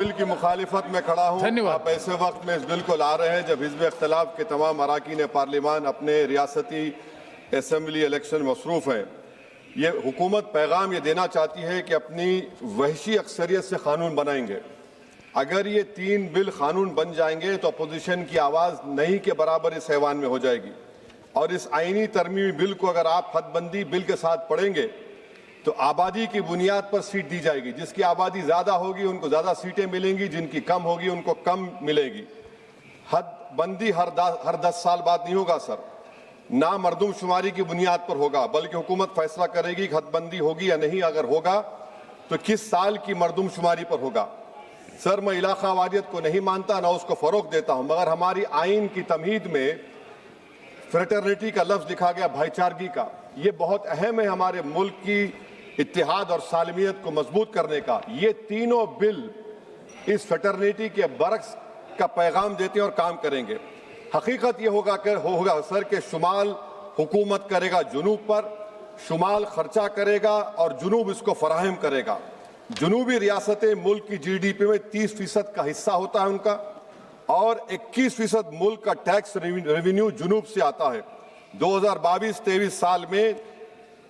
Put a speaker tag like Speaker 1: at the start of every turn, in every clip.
Speaker 1: Bill की मुखालिफत में खड़ा हूँ।
Speaker 2: धन्यवाद।
Speaker 1: आप ऐसे वक्त में इस बिल को ला रहे हैं जब हिज़्ब इख्तिलाफ के तमाम अरकान पार्लिमान अपने रियासती असम्बली इलेक्शन मसरूफ़ हैं। ये हुकूमत पैगाम ये देना चाहती है कि अपनी वहशी अक्सरियत से कानून बनाएंगे। अगर ये 3 बिल कानून बन जाएंगे तो अपोजिशन की आवाज़ नहीं के बराबर इस ऐवान में हो जाएगी। और इस आईनी तरमीमी बिल को अगर आप हदबंदी बिल के साथ पढ़ेंगे तो आबादी की बुनियाद पर सीट दी जाएगी। जिसकी आबादी ज़्यादा होगी उनको ज़्यादा सीटें मिलेंगी, जिनकी कम होगी उनको कम मिलेगी। हदबंदी हर 10 साल बाद नहीं होगा सर, ना मरदमशुमारी की बुनियाद पर होगा, बल्कि हुकूमत फैसला करेगी कि हदबंदी होगी या नहीं। अगर होगा तो किस साल की मरदमशुमारी पर होगा। सर, मैं इलाका वादियत को नहीं मानता, ना उसको फ़रोग़ देता हूँ, मगर हमारी आइन की तमहीद में फ्रेटर्निटी का लफ्ज़ लिखा गया, भाईचारगी का। ये बहुत अहम है हमारे मुल्क की इत्तेहाद और सालमियत को मजबूत करने का। ये तीनों बिल इस फ्रेटर्निटी के बरक्स का पैगाम देते हैं और काम करेंगे। हकीकत ये होगा सर कि शुमाल हुकूमत करेगा जुनूब पर, शुमाल खर्चा करेगा और जुनूब इसको फराहम करेगा। जुनूबी रियासतें मुल्क की GDP में 30% का हिस्सा होता है उनका, और 21% मुल्क का टैक्स रेवेन्यू जुनूब से आता है। 2022-23 साल में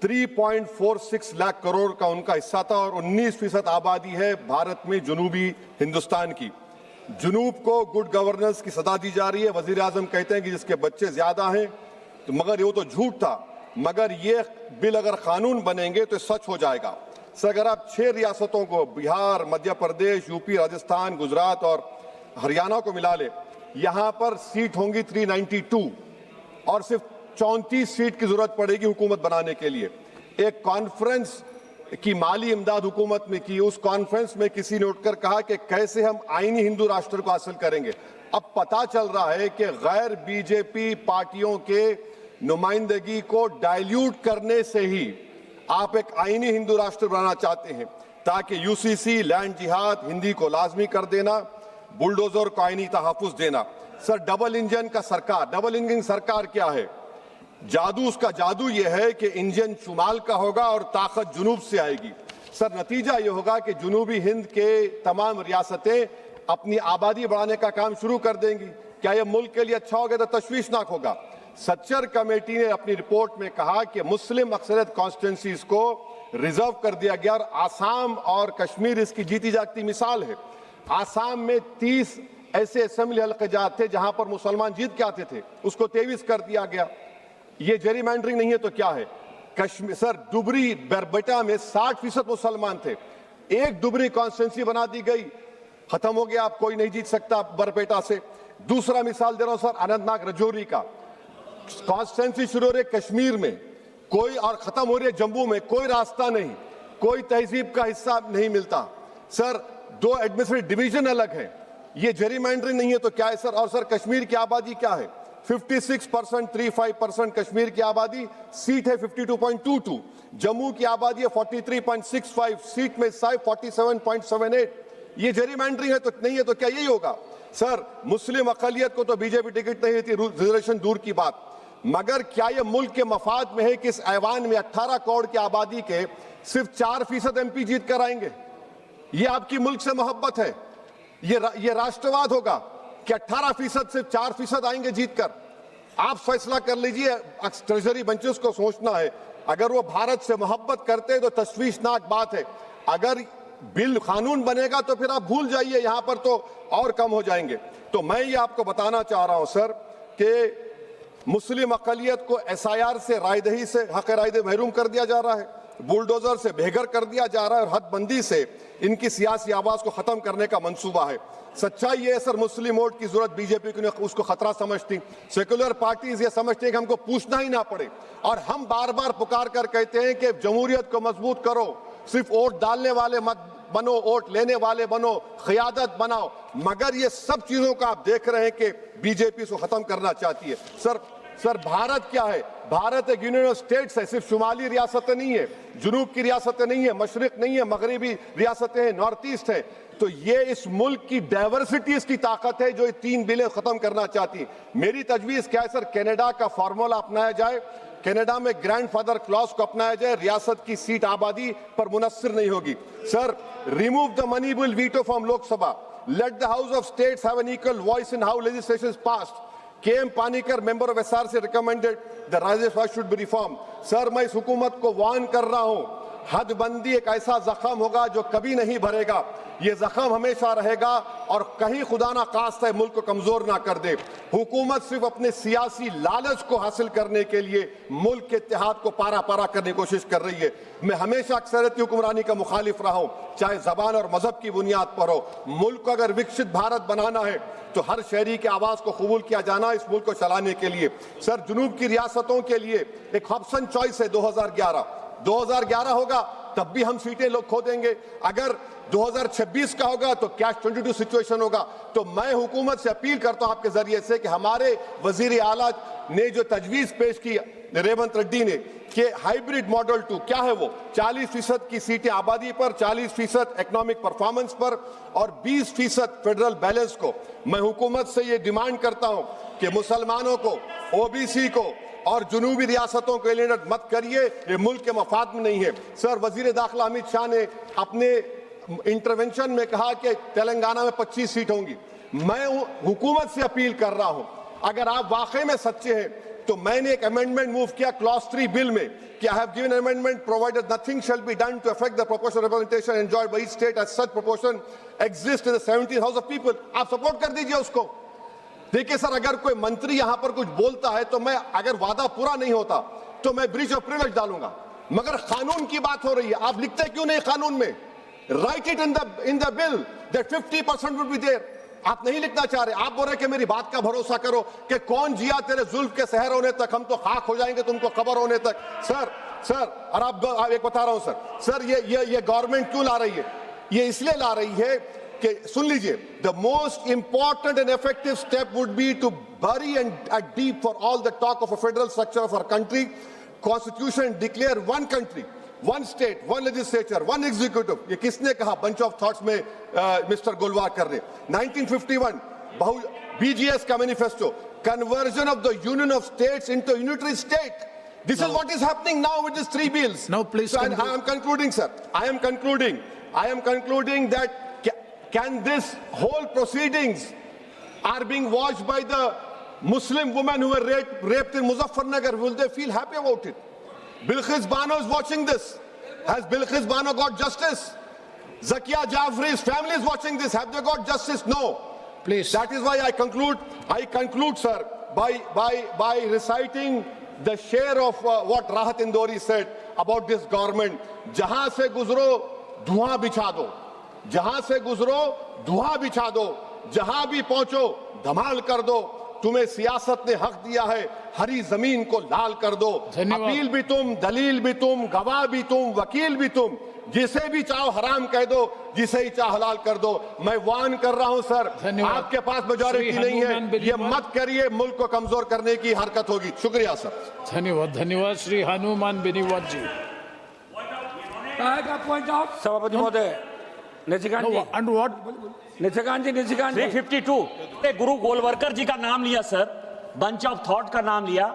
Speaker 1: 3.46 लाख करोड़ का उनका हिस्सा था और 19% आबादी है भारत में जुनूबी हिंदुस्तान की। जुनूब को गुड गवर्नेंस की सदा दी जा रही है। वजीर आजम कहते हैं कि जिसके बच्चे ज्यादा हैं, तो मगर ये तो झूठ था। मगर ये बिल अगर कानून बनेंगे तो सच हो जाएगा। सर, अगर आप 6 रियासतों को, बिहार, मध्य प्रदेश, यूपी, राजस्थान, गुजरात और हरियाणा को मिला ले, यहाँ पर सीट होंगी 392 और सिर्फ 34 सीट की जरूरत पड़ेगी हुकूमत बनाने के लिए। एक कॉन्फ्रेंस की माली इमदाद हुकूमत में की, उस कॉन्फ्रेंस में किसी ने उठकर कहा कि कैसे हम आईनी हिंदू राष्ट्र को हासिल करेंगे। अब पता चल रहा है कि गैर बीजेपी पार्टियों के नुमाइंदगी को डाइल्यूट करने से ही आप एक आईनी हिंदू राष्ट्र बनाना चाहते हैं, ताकि यूसीसी, लैंड जिहाद, हिंदी को लाजमी कर देना, बुलडोजर को आईनी तहफ़्फ़ुज़ देना। सर, डबल इंजन का सरकार, डबल इंजन सरकार क्या है? जादू, उसका जादू यह है कि इंजन शुमाल का होगा और ताकत जुनूब से आएगी। सर, नतीजा यह होगा कि जुनूबी हिंद के तमाम रियासतें अपनी आबादी बढ़ाने का काम शुरू कर देंगी। क्या यह मुल्क के लिए अच्छा होगा? तो तशवीशनाक होगा। सच्चर कमेटी ने अपनी रिपोर्ट में कहा कि मुस्लिम अक्सरियत कॉन्स्टिट्यूंसीज को रिजर्व कर दिया गया और आसाम और कश्मीर इसकी जीती जागती मिसाल है। आसाम में 30 ऐसे असेंबली हल्क़ात थे जहां पर मुसलमान जीत के आते थे, उसको 23 कर दिया गया। ये जेरीमैंडरिंग नहीं है तो क्या है? कश्मीर, सर, डुबरी बरबेटा में 60% मुसलमान थे, एक डुबरी कॉन्स्टिट्यूंसी बना दी गई, खत्म हो गया, आप कोई नहीं जीत सकता बरपेटा से। दूसरा मिसाल दे रहा हूं सर, अनंतनाग रजौरी का कॉन्स्टिट्यूंसी शुरू हो रही है कश्मीर में कोई, और खत्म हो रही है जम्मू में, कोई रास्ता नहीं, कोई तहजीब का हिस्सा नहीं मिलता। सर, 2 एडमिनिस्ट्रेटिव डिवीजन अलग है। ये जेरीमैंडरिंग नहीं है तो क्या है सर? और सर, कश्मीर की आबादी क्या है? 56% कश्मीर की आबादी, सीट है 52.22। जम्मू की आबादी है 43.65, सीट में 47.78। ये जेरीमैंडरिंग है तो नहीं है तो क्या यही होगा? सर, मुस्लिम अक़लियत को तो बीजेपी टिकट नहीं देती, रिजर्वेशन दूर की बात, मगर क्या यह मुल्क के मफाद में है कि इस ऐवान में 18 करोड़ की आबादी के सिर्फ 4% MP जीत कर आएंगे? ये आपकी मुल्क से मोहब्बत है? ये राष्ट्रवाद होगा कि 18% से 4% आएंगे जीतकर? आप फैसला कर लीजिए। ट्रेजरी बेंचेस को सोचना है, अगर वो भारत से मोहब्बत करते हैं तो तशवीशनाक बात है। अगर बिल कानून बनेगा तो फिर आप भूल जाइए, यहां पर तो और कम हो जाएंगे। तो मैं ये आपको बताना चाह रहा हूं सर कि मुस्लिम अक़लियत को SIR से, रायदही से, हक रायदे महरूम कर दिया जा रहा है, बुलडोजर से बेघर कर दिया जा रहा है, और हदबंदी से इनकी सियासी आवाज को खत्म करने का मंसूबा है। सच्चाई ये है सर, मुस्लिम वोट की जरूरत बीजेपी को उसको खतरा समझती, सेकुलर पार्टीज ये समझते हैं कि हमको पूछना ही ना पड़े, और हम बार बार पुकार कर कहते हैं कि जमहूरियत को मजबूत करो, सिर्फ वोट डालने वाले मत बनो, वोट लेने वाले बनो, क़यादत बनाओ। मगर ये सब चीजों का आप देख रहे हैं कि बीजेपी इसको खत्म करना चाहती है। सर, सर भारत क्या है? भारत एक यूनियन ऑफ स्टेट्स है, सिर्फ शुमाली रियासतें नहीं है, जुनूब की रियासतें नहीं है, मशरिक नहीं है, मगरबी रियासतें हैं, नॉर्थ ईस्ट है। तो ये इस मुल्क की डाइवर्सिटी इसकी ताकत है जो ये 3 बिलें खत्म करना चाहती है। मेरी तजवीज क्या है सर, कनाडा का फार्मूला अपनाया जाए, कनाडा में ग्रैंडफादर क्लॉज को अपनाया जाए, रियासत की सीट आबादी पर मुनस्सिर नहीं होगी। Sir, remove the money bill veto from Lok Sabha, let the house of states have an equal voice in how legislation is passed. KM Panikkar member of SRC recommended the Rajya Sabha should be reform. Sir, मैं इस हुकूमत को warn कर रहा हूं, हदबंदी एक ऐसा जख्म होगा जो कभी नहीं भरेगा। ये जख्म हमेशा रहेगा और कहीं खुदा ना खास्ता मुल्क को कमजोर ना कर दे। हुकूमत सिर्फ अपने सियासी लालच को हासिल करने के लिए मुल्क के इत्तेहाद को पारा पारा करने की कोशिश कर रही है। मैं हमेशा अक्सरियती हुक्मरानी का मुखालिफ रहा हूं, चाहे जबान और मजहब की बुनियाद पर हो। मुल्क को अगर विकसित भारत बनाना है तो हर शहरी की आवाज को कबूल किया जाना इस मुल्क को चलाने के लिए। सर, जुनूब की रियासतों के लिए एक ऑप्शन चॉइस है 2011 होगा तब भी हम सीटें लोग खो देंगे। अगर 2026 का होगा तो कैश 22 सिचुएशन होगा। तो मैं हुकूमत से अपील करता हूं आपके जरिए से कि हमारे वजीर आला ने जो तजवीज पेश की रेवंत रेड्डी ने कि हाइब्रिड मॉडल 2 क्या है वो 40% की सीटें आबादी पर, 40% इकोनॉमिक परफॉर्मेंस पर और 20% फेडरल बैलेंस को, मैं हुकूमत से ये डिमांड करता हूं कि मुसलमानों को, ओबीसी को और जुनूबी रियासतों को एलिनेट मत करिए, ये मुल्क के मफाद में नहीं है। सर, वजीर दाखिला अमित शाह ने अपने इंटरवेंशन में कहा कि तेलंगाना में 25 सीट होंगी। मैं हुकूमत से अपील कर रहा हूं, अगर आप वाकई में सच्चे हैं तो मैंने एक अमेंडमेंट मूव किया क्लॉज 3 बिल में कि I have given amendment provided nothing shall be done to affect the proportional representation enjoyed by each state as such proportion exist in the 17th house of people. आप support कर दीजिए उसको। देखिए sir, अगर कोई मंत्री यहां पर कुछ बोलता है तो मैं, अगर वादा पूरा नहीं होता तो मैं ब्रीच ऑफ प्रिविलेज डालूंगा, मगर कानून की बात हो रही है, आप लिखते क्यों नहीं कानून में? Write it in the bill that 50% would be there. आप नहीं लिखना चाह रहे, आप बोल रहे कि मेरी बात का भरोसा करो कि कौन जिया तेरे जुल्फ के शहर होने तक, हम तो खाक हो जाएंगे तुमको खबर होने तक। सर और आप एक बता रहा हूं सर, ये गवर्नमेंट क्यों ला रही है? ये इसलिए ला रही है कि, सुन लीजिए, the most important and effective step would be to bury and deep for all the talk of a federal structure of our country, constitution declare one country, one state, one legislature, one executive। ये किसने कहा? bunch of thoughts में mister गोलवाकर ने 1951 BGS का manifesto, conversion of the union of states into a unitary state। This is what is happening now with these 3 bills।
Speaker 2: Now please,
Speaker 1: so, I am concluding, sir, I am concluding that can this whole proceedings are being watched by the Muslim women who were raped in Muzaffarnagar, will they feel happy about it? Bilqis Bano is watching this. Has Bilqis Bano got justice? Zakia Jafri's family is watching this. Have they got justice? No.
Speaker 2: Please.
Speaker 1: That is why I conclude, sir, by reciting the share of what Rahat Indori said about this government. जहां से गुजरो धुआं बिछा दो, जहां से गुजरो धुआं बिछा दो, जहां भी पहुंचो धमाल कर दो। तुम्हें सियासत ने हक दिया है, हरी जमीन को लाल कर दो। अपील भी तुम, दलील भी तुम, गवाह भी तुम, वकील भी तुम, जिसे भी चाहो हराम कह दो, जिसे ही चाहो हलाल कर दो। मैं वार्न कर रहा हूं सर, आपके पास मेजॉरिटी नहीं है, ये मत करिए, मुल्क को कमजोर करने की हरकत होगी। शुक्रिया सर।
Speaker 2: धन्यवाद श्री हनुमान बेनीवाल जी।
Speaker 3: सभापति महोदय, निशिकांत जी
Speaker 4: 352 गुरु गोलवरकर जी का नाम लिया सर, बंच ऑफ थॉट का नाम लिया।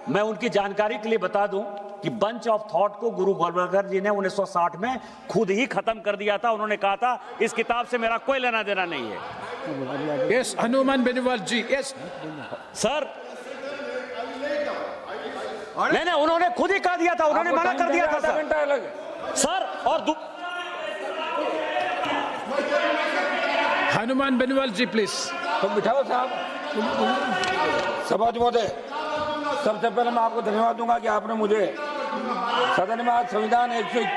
Speaker 4: मैं उनकी जानकारी के लिए बता दूं कि बंच ऑफ थॉट को गुरु गोलवरकर जी ने 1960 में खुद ही खत्म कर दिया था। उन्होंने कहा था इस किताब से मेरा कोई लेना देना नहीं है।
Speaker 2: यस, हनुमान बेनीवाल जी। यस
Speaker 4: सर, नहीं, उन्होंने खुद ही कह दिया था, उन्होंने मना कर दिया था सर। और
Speaker 2: हनुमान बेनीवाल जी प्लीज।
Speaker 3: तो बिठाओ साहब। सभापति महोदय, सबसे पहले मैं आपको धन्यवाद दूंगा कि आपने मुझे सदन में आज संविधान 121